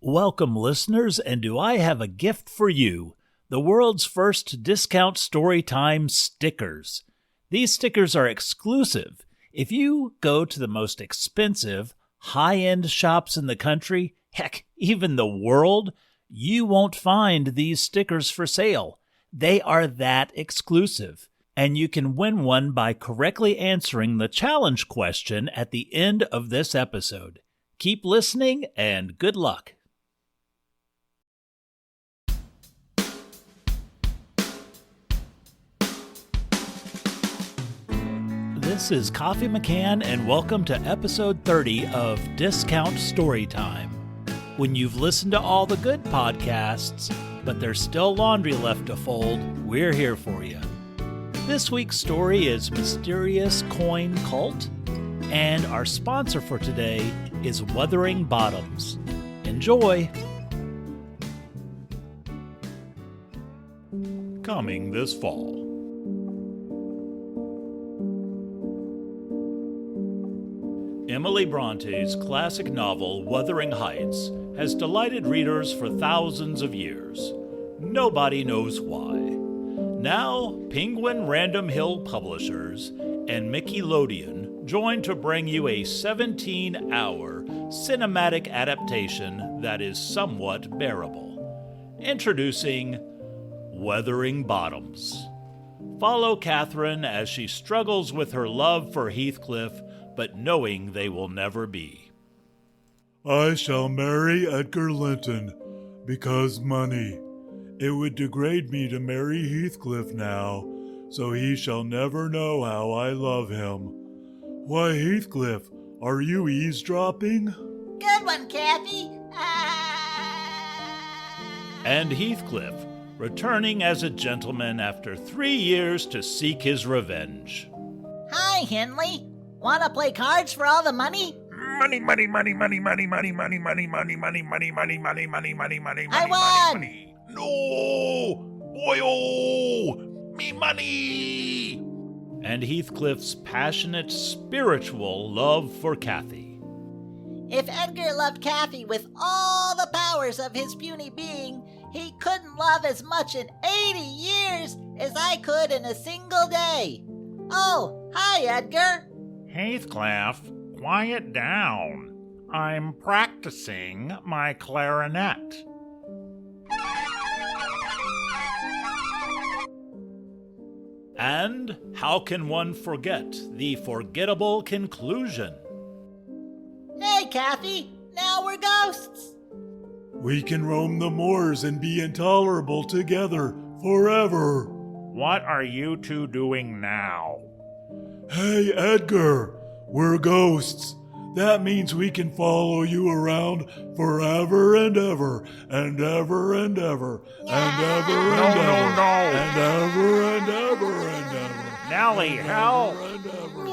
Welcome, listeners, and do I have a gift for you? The world's first discount Storytime stickers. These stickers are exclusive. If you go to the most expensive, high-end shops in the country, heck, even the world, you won't find these stickers for sale. They are that exclusive. And you can win one by correctly answering the challenge question at the end of this episode. Keep listening, and good luck. This is Coffee McCann, and welcome to episode 30 of Discount Storytime. When you've listened to all the good podcasts, but there's still laundry left to fold, we're here for you. This week's story is Mysterious Coin Cult, and our sponsor for today is Wuthering Bottoms. Enjoy! Coming this fall. Emily Bronte's classic novel, Wuthering Heights, has delighted readers for thousands of years. Nobody knows why. Now, Penguin Random Hill Publishers and Nickelodeon join to bring you a 17-hour cinematic adaptation that is somewhat bearable. Introducing Wuthering Bottoms. Follow Catherine as she struggles with her love for Heathcliff, but knowing they will never be. I shall marry Edgar Linton, because money. It would degrade me to marry Heathcliff now, so he shall never know how I love him. Why, Heathcliff, are you eavesdropping? Good one, Kathy. And Heathcliff, returning as a gentleman after 3 years to seek his revenge. Hi, Henley. Wanna play cards for all the money? Money. I won! Money. No! Boyo! Me money! And Heathcliff's passionate, spiritual love for Cathy. If Edgar loved Kathy with all the powers of his puny being, he couldn't love as much in 80 years as I could in a single day. Oh, hi, Edgar. Heathcliff, quiet down. I'm practicing my clarinet. And how can one forget the forgettable conclusion? Hey, Kathy. Now we're ghosts. We can roam the moors and be intolerable together forever. What are you two doing now? Hey, Edgar, we're ghosts. That means we can follow you around forever and ever, and ever and ever, and ever and ever, No. and ever and ever and ever. Nellie, help! And ever,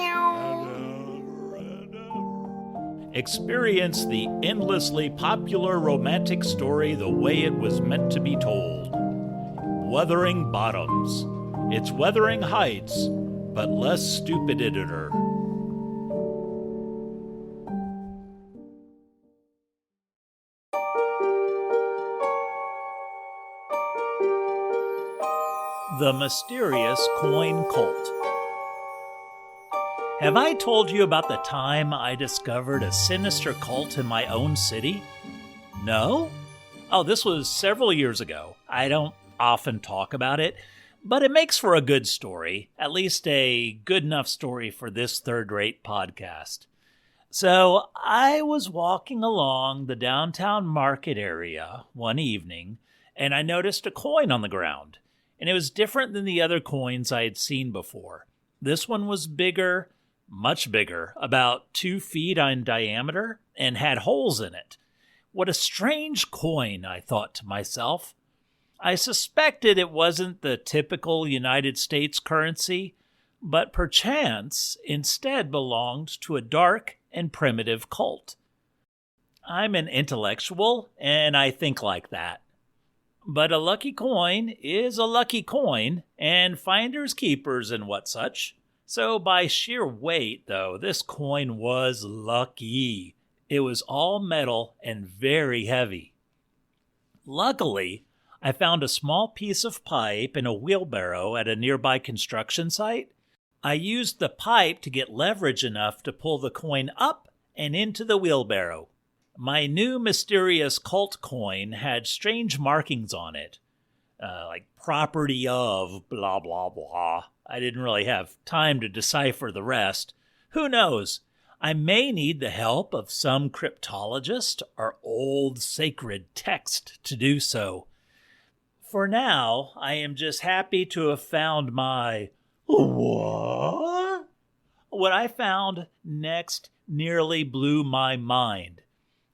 and ever. Experience the endlessly popular romantic story the way it was meant to be told. Wuthering Bottoms. It's Wuthering Heights, but less stupid editor. The Mysterious Coin Cult. Have I told you about the time I discovered a sinister cult in my own city? No? Oh, this was several years ago. I don't often talk about it, but it makes for a good story, at least a good enough story for this third-rate podcast. So I was walking along the downtown market area one evening, and I noticed a coin on the ground. And it was different than the other coins I had seen before. This one was bigger, much bigger, about 2 feet in diameter, and had holes in it. What a strange coin, I thought to myself. I suspected it wasn't the typical United States currency, but perchance instead belonged to a dark and primitive cult. I'm an intellectual, and I think like that. But a lucky coin is a lucky coin, and finders keepers and what such. So by sheer weight, though, this coin was lucky. It was all metal and very heavy. Luckily, I found a small piece of pipe in a wheelbarrow at a nearby construction site. I used the pipe to get leverage enough to pull the coin up and into the wheelbarrow. My new mysterious cult coin had strange markings on it, like property of blah blah blah. I didn't really have time to decipher the rest. Who knows? I may need the help of some cryptologist or old sacred text to do so. For now, I am just happy to have found my... What? What I found next nearly blew my mind.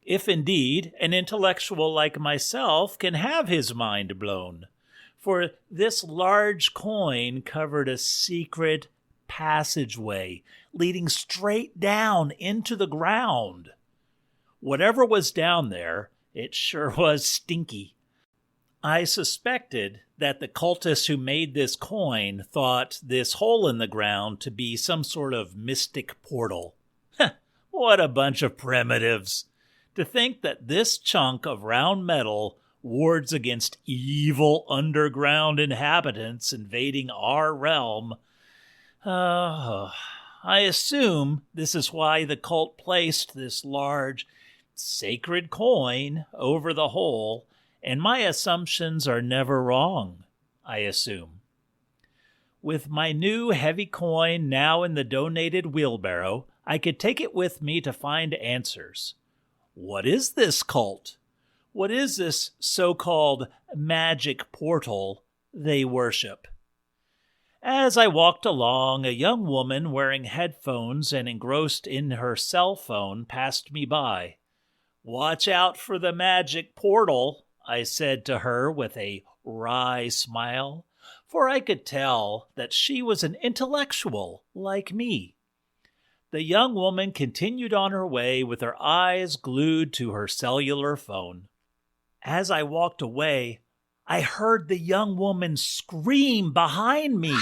If indeed an intellectual like myself can have his mind blown. For this large coin covered a secret passageway leading straight down into the ground. Whatever was down there, it sure was stinky. I suspected that the cultists who made this coin thought this hole in the ground to be some sort of mystic portal. What a bunch of primitives! To think that this chunk of round metal wards against evil underground inhabitants invading our realm. I assume this is why the cult placed this large, sacred coin over the hole, and my assumptions are never wrong, I assume. With my new heavy coin now in the donated wheelbarrow, I could take it with me to find answers. What is this cult? What is this so-called magic portal they worship? As I walked along, a young woman wearing headphones and engrossed in her cell phone passed me by. "Watch out for the magic portal," I said to her with a wry smile, for I could tell that she was an intellectual like me. The young woman continued on her way with her eyes glued to her cellular phone. As I walked away, I heard the young woman scream behind me.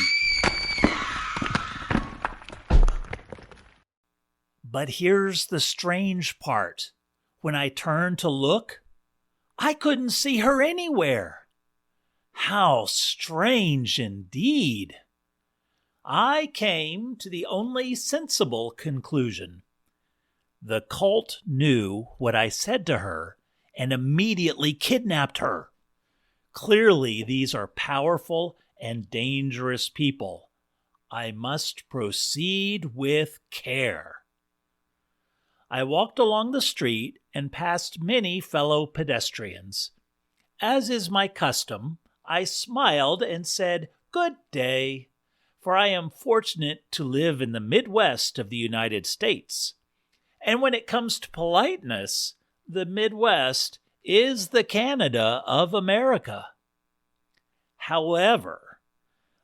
But here's the strange part. When I turned to look, I couldn't see her anywhere. How strange indeed! I came to the only sensible conclusion. The cult knew what I said to her and immediately kidnapped her. Clearly, these are powerful and dangerous people. I must proceed with care. I walked along the street and passed many fellow pedestrians. As is my custom, I smiled and said, "Good day," for I am fortunate to live in the Midwest of the United States. And when it comes to politeness, the Midwest is the Canada of America. However,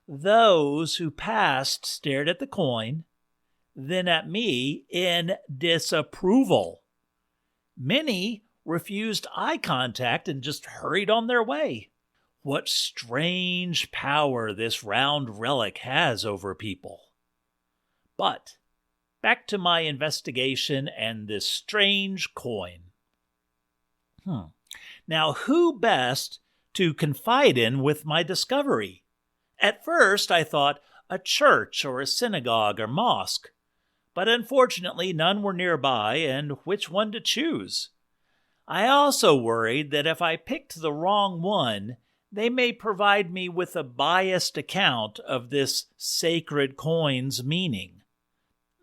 those who passed stared at the coin, then at me in disapproval. Many refused eye contact and just hurried on their way. What strange power this round relic has over people. But back to my investigation and this strange coin. Now, who best to confide in with my discovery? At first, I thought a church or a synagogue or mosque, but unfortunately none were nearby, and which one to choose? I also worried that if I picked the wrong one, they may provide me with a biased account of this sacred coin's meaning.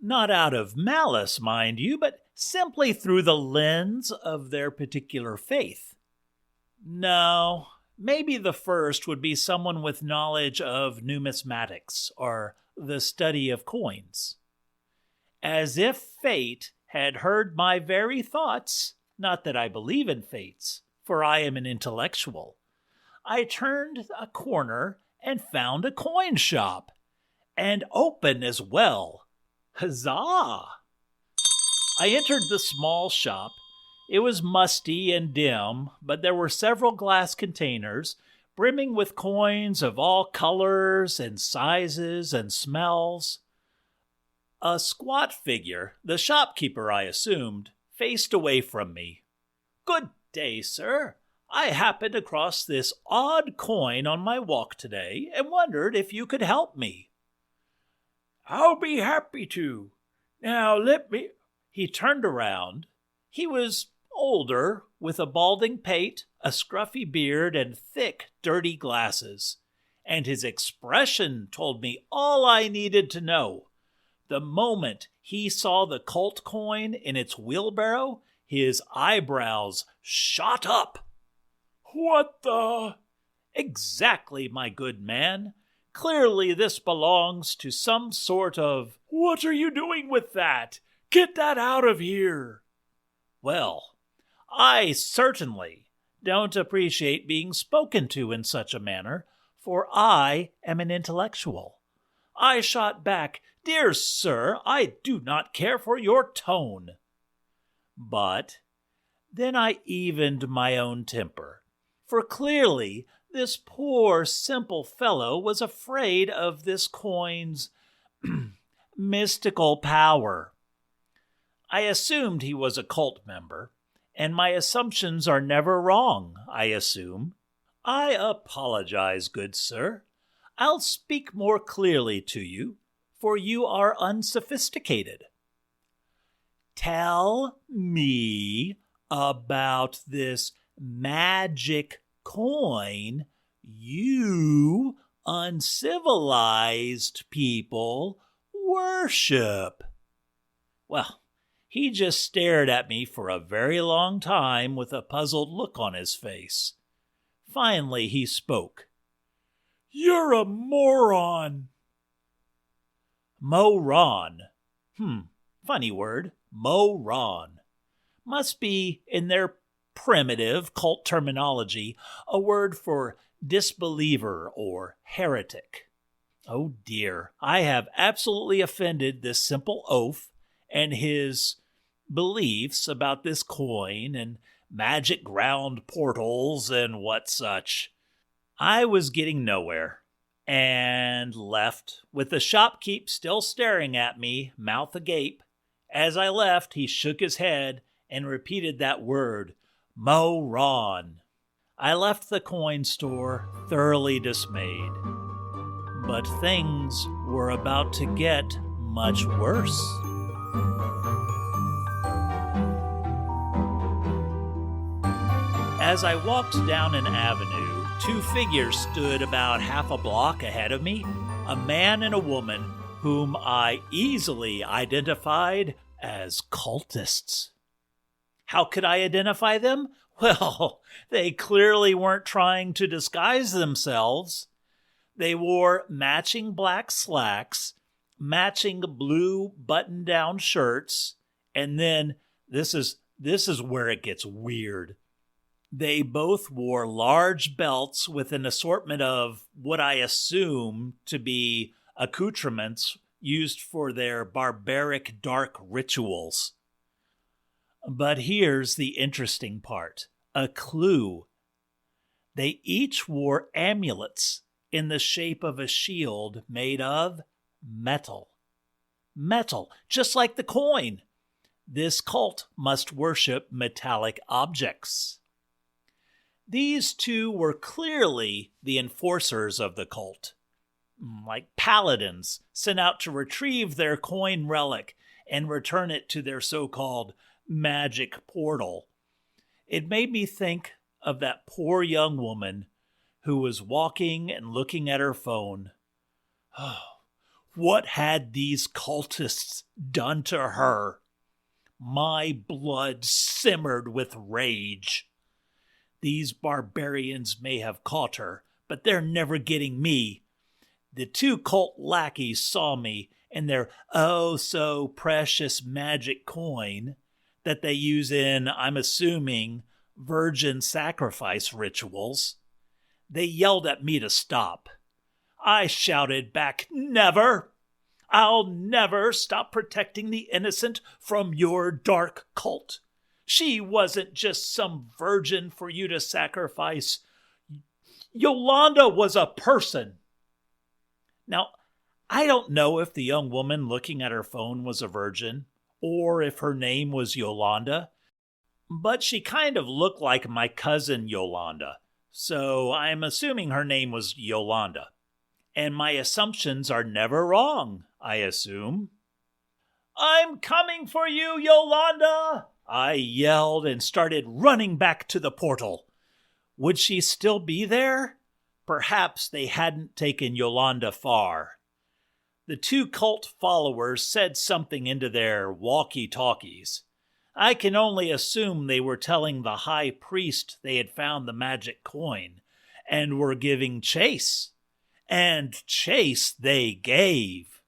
Not out of malice, mind you, but simply through the lens of their particular faith. No, maybe the first would be someone with knowledge of numismatics or the study of coins. As if fate had heard my very thoughts, not that I believe in fates, for I am an intellectual. I turned a corner and found a coin shop, and open as well. Huzzah! I entered the small shop. It was musty and dim, but there were several glass containers brimming with coins of all colors and sizes and smells. A squat figure, the shopkeeper I assumed, faced away from me. "Good day, sir. I happened across this odd coin on my walk today and wondered if you could help me." "I'll be happy to. Now let me—" He turned around. He was older, with a balding pate, a scruffy beard, and thick, dirty glasses. And his expression told me all I needed to know. The moment he saw the cult coin in its wheelbarrow, his eyebrows shot up. "What the—" "Exactly, my good man. Clearly this belongs to some sort of—" "What are you doing with that? Get that out of here!" "Well, I certainly don't appreciate being spoken to in such a manner, for I am an intellectual." I shot back, "Dear sir, I do not care for your tone." But then I evened my own temper, for clearly this poor simple fellow was afraid of this coin's mystical power. I assumed he was a cult member, and my assumptions are never wrong, I assume. "I apologize, good sir. I'll speak more clearly to you, for you are unsophisticated. Tell me about this magic coin you uncivilized people worship." Well, he just stared at me for a very long time with a puzzled look on his face. Finally, he spoke. "You're a moron." Moron. Funny word. Moron. Must be, in their primitive cult terminology, a word for disbeliever or heretic. Oh dear, I have absolutely offended this simple oaf and his beliefs about this coin and magic ground portals and what such. I was getting nowhere, and left, with the shopkeep still staring at me, mouth agape. As I left, he shook his head and repeated that word, moron. I left the coin store thoroughly dismayed. But things were about to get much worse. As I walked down an avenue, two figures stood about half a block ahead of me, a man and a woman whom I easily identified as cultists. How could I identify them? Well, they clearly weren't trying to disguise themselves. They wore matching black slacks, matching blue button-down shirts, and then this is where it gets weird. They both wore large belts with an assortment of what I assume to be accoutrements used for their barbaric dark rituals. But here's the interesting part, a clue. They each wore amulets in the shape of a shield made of metal. Metal, just like the coin. This cult must worship metallic objects. These two were clearly the enforcers of the cult, like paladins sent out to retrieve their coin relic and return it to their so-called magic portal. It made me think of that poor young woman who was walking and looking at her phone. Oh, what had these cultists done to her? My blood simmered with rage. These barbarians may have caught her, but they're never getting me. The two cult lackeys saw me and their oh-so-precious magic coin that they use in, I'm assuming, virgin sacrifice rituals. They yelled at me to stop. I shouted back, "Never! I'll never stop protecting the innocent from your dark cult. She wasn't just some virgin for you to sacrifice. Yolanda was a person." Now, I don't know if the young woman looking at her phone was a virgin, or if her name was Yolanda, but she kind of looked like my cousin Yolanda, so I'm assuming her name was Yolanda. And my assumptions are never wrong, I assume. "I'm coming for you, Yolanda!" I yelled and started running back to the portal. Would she still be there? Perhaps they hadn't taken Yolanda far. The two cult followers said something into their walkie-talkies. I can only assume they were telling the high priest they had found the magic coin and were giving chase. And chase they gave.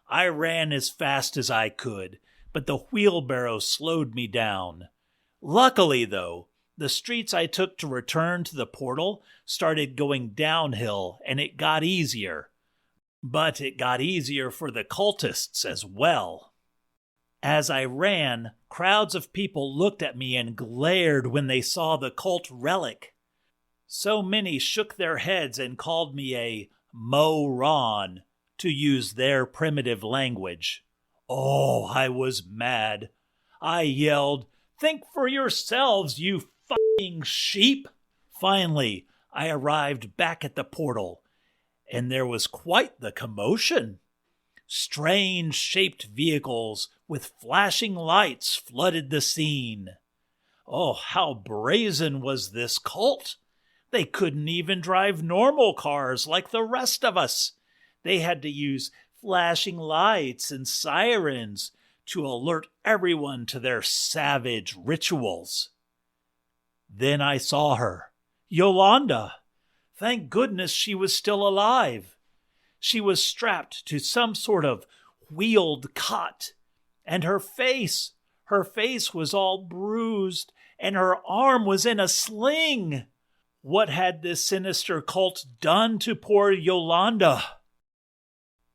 I ran as fast as I could, but the wheelbarrow slowed me down. Luckily, though, the streets I took to return to the portal started going downhill, and it got easier. But it got easier for the cultists as well. As I ran, crowds of people looked at me and glared when they saw the cult relic. So many shook their heads and called me a moron, to use their primitive language. Oh, I was mad. I yelled, "Think for yourselves, you fucking sheep!" Finally, I arrived back at the portal, and there was quite the commotion. Strange shaped vehicles with flashing lights flooded the scene. Oh, how brazen was this cult! They couldn't even drive normal cars like the rest of us. They had to use flashing lights and sirens to alert everyone to their savage rituals. Then I saw her, Yolanda. Thank goodness she was still alive. She was strapped to some sort of wheeled cot, and her face was all bruised, and her arm was in a sling. What had this sinister cult done to poor Yolanda?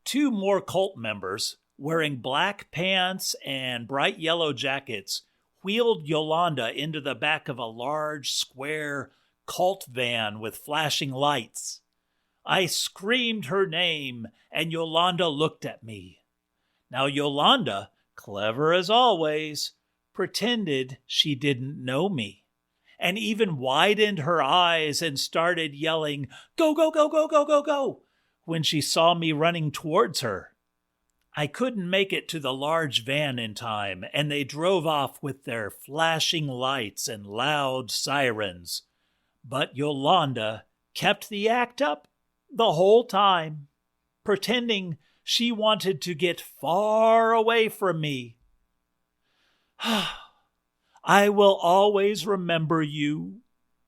Two more cult members, wearing black pants and bright yellow jackets, wheeled Yolanda into the back of a large, square cult van with flashing lights. I screamed her name, and Yolanda looked at me. Now Yolanda, clever as always, pretended she didn't know me, and even widened her eyes and started yelling, "Go, go, go, go, go, go, go," when she saw me running towards her. I couldn't make it to the large van in time, and they drove off with their flashing lights and loud sirens. But Yolanda kept the act up the whole time, pretending she wanted to get far away from me. I will always remember you,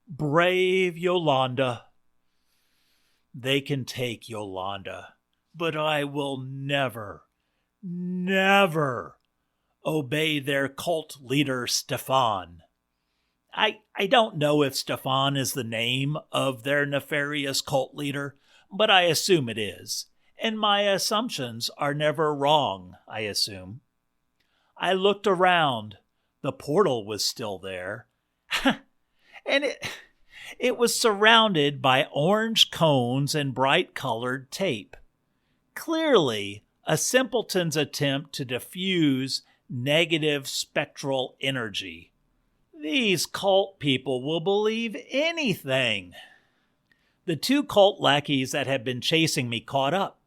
brave Yolanda. They can take Yolanda, but I will never, never obey their cult leader, Stefan. I don't know if Stefan is the name of their nefarious cult leader, but I assume it is, and my assumptions are never wrong, I assume. I looked around. The portal was still there, and it was surrounded by orange cones and bright-colored tape. Clearly, a simpleton's attempt to diffuse negative spectral energy. These cult people will believe anything. The two cult lackeys that had been chasing me caught up.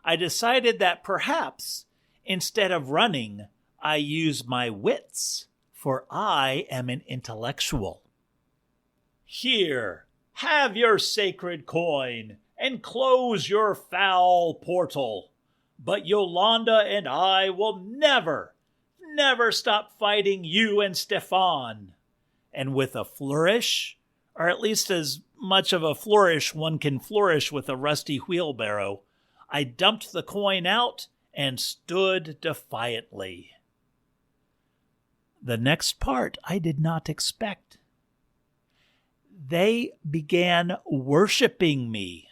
I decided that perhaps, instead of running, I use my wits, for I am an intellectual. "Here, have your sacred coin, and close your foul portal. But Yolanda and I will never stop fighting you and Stefan." And with a flourish, or at least as much of a flourish one can flourish with a rusty wheelbarrow, I dumped the coin out and stood defiantly. The next part I did not expect. They began worshiping me.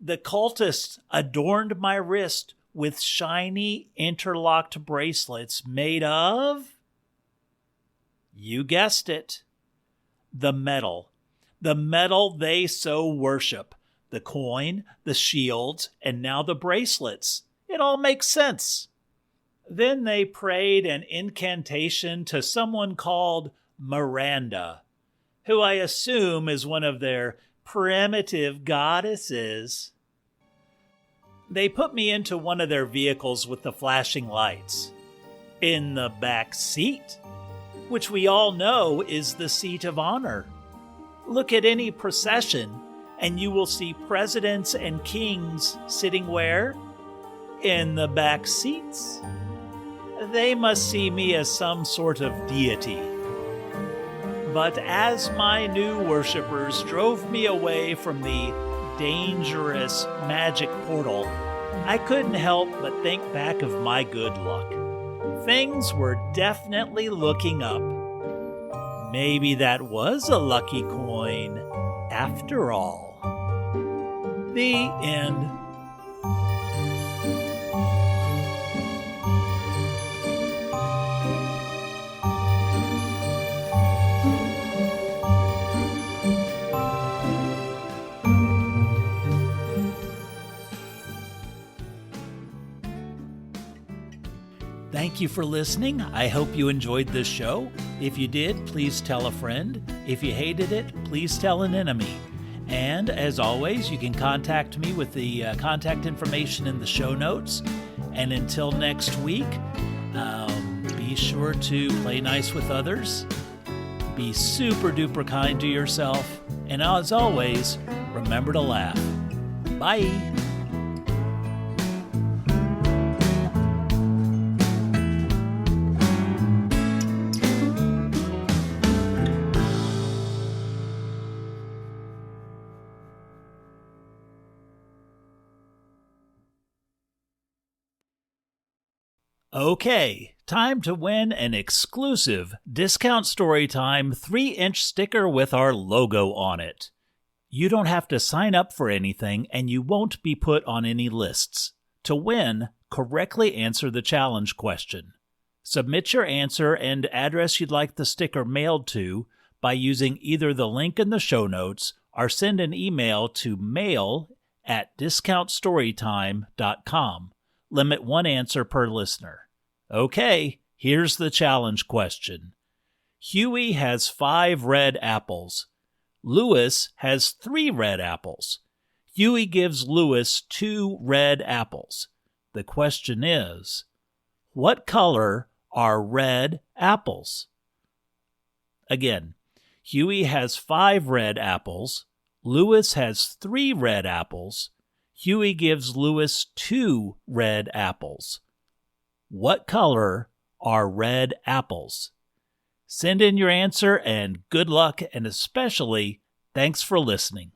The cultists adorned my wrist with shiny interlocked bracelets made of, you guessed it, the metal they so worship. The coin, the shields, and now the bracelets. It all makes sense. Then they prayed an incantation to someone called Miranda, who I assume is one of their primitive goddesses. They put me into one of their vehicles with the flashing lights, in the back seat, which we all know is the seat of honor. Look at any procession, and you will see presidents and kings sitting where? In the back seats. They must see me as some sort of deity. But as my new worshippers drove me away from the dangerous magic portal, I couldn't help but think back of my good luck. Things were definitely looking up. Maybe that was a lucky coin after all. The end. Thank you for listening. I hope you enjoyed this show. If you did, please tell a friend. If you hated it, please tell an enemy. And as always, you can contact me with the contact information in the show notes. And until next week, be sure to play nice with others. Be super duper kind to yourself. And as always, remember to laugh. Bye. Okay, time to win an exclusive Discount Storytime 3-inch sticker with our logo on it. You don't have to sign up for anything, and you won't be put on any lists. To win, correctly answer the challenge question. Submit your answer and address you'd like the sticker mailed to by using either the link in the show notes or send an email to mail@discountstorytime.com. Limit one answer per listener. Okay, here's the challenge question. Huey has 5 red apples. Lewis has 3 red apples. Huey gives Lewis 2 red apples. The question is, what color are red apples? Again, Huey has 5 red apples. Lewis has 3 red apples. Huey gives Lewis 2 red apples. What color are red apples? Send in your answer and good luck, and especially thanks for listening.